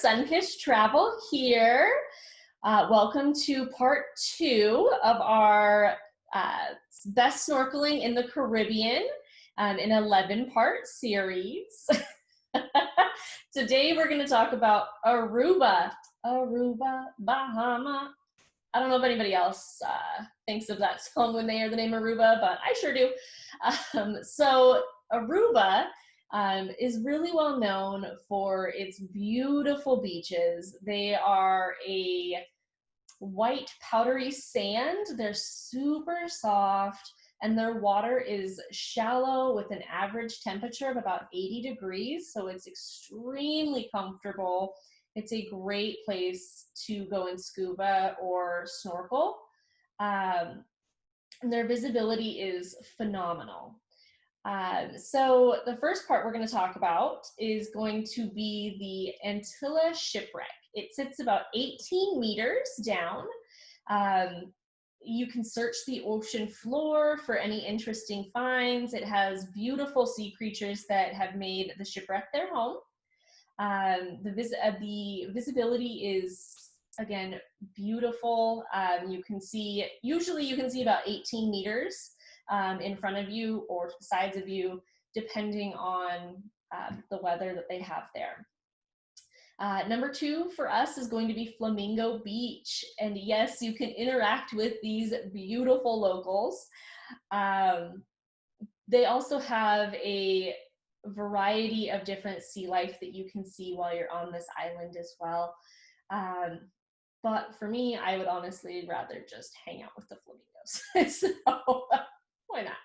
Sunkiss'd Travel here. Welcome to part 2 of our best snorkeling in the Caribbean an 11-part series. Today we're going to talk about Aruba, Bahama. I don't know if anybody else thinks of that song when they hear the name Aruba, but I sure do. So Aruba is really well known for its beautiful beaches. They are a white powdery sand. They're super soft, and their water is shallow with an average temperature of about 80 degrees, so it's extremely comfortable. It's a great place to go and scuba or snorkel. Their visibility is phenomenal. So the first part we're going to talk about is going to be the Antilla Shipwreck. It sits about 18 meters down. You can search the ocean floor for any interesting finds. It has beautiful sea creatures that have made the shipwreck their home. The visibility is, again, beautiful. Usually you can see about 18 meters in front of you or to the sides of you, depending on the weather that they have there. Number 2 for us is going to be Flamingo Beach. And yes, you can interact with these beautiful locals. They also have a variety of different sea life that you can see while you're on this island as well. But for me, I would honestly rather just hang out with the flamingos. So why not?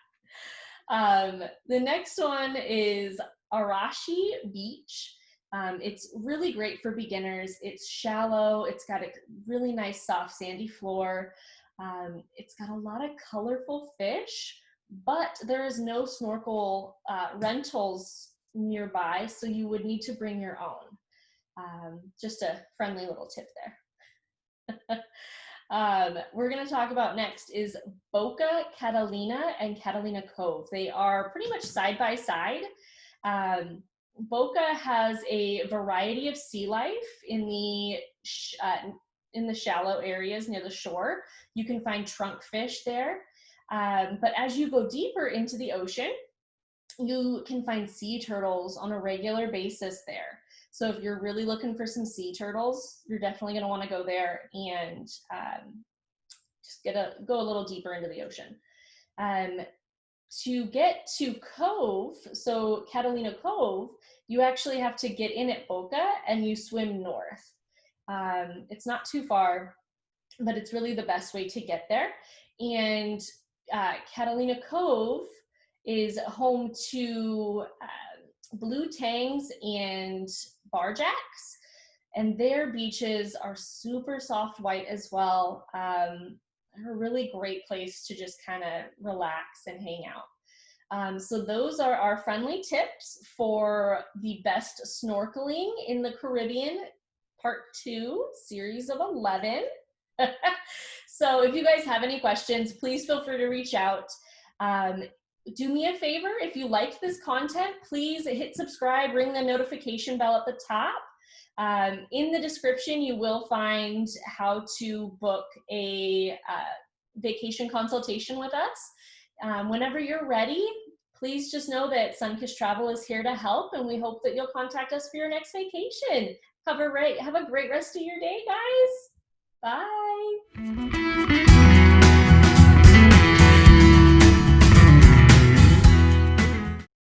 The next one is Arashi Beach. It's really great for beginners. It's shallow. It's got a really nice soft sandy floor. It's got a lot of colorful fish, but there is no snorkel rentals nearby, so you would need to bring your own. Just a friendly little tip there. We're going to talk about next is Boca Catalina and Catalina Cove. They are pretty much side by side. Boca has a variety of sea life in the shallow areas near the shore. You can find trunk fish there. But as you go deeper into the ocean, you can find sea turtles on a regular basis there. So if you're really looking for some sea turtles, you're definitely going to want to go there and just go a little deeper into the ocean. To get to Cove, so Catalina Cove, you actually have to get in at Boca and you swim north. It's not too far, but it's really the best way to get there. And Catalina Cove is home to blue tangs and barjacks, and their beaches are super soft white as well. They're a really great place to just kind of relax and hang out. So those are our friendly tips for the best snorkeling in the Caribbean, part 2, series of 11. So if you guys have any questions, please feel free to reach out. Do me a favor, if you liked this content, please hit subscribe, ring the notification bell at the top. In the description, you will find how to book a vacation consultation with us. Whenever you're ready, please just know that Sunkiss'd Travel is here to help, and we hope that you'll contact us for your next vacation. Have a great rest of your day, guys. Bye.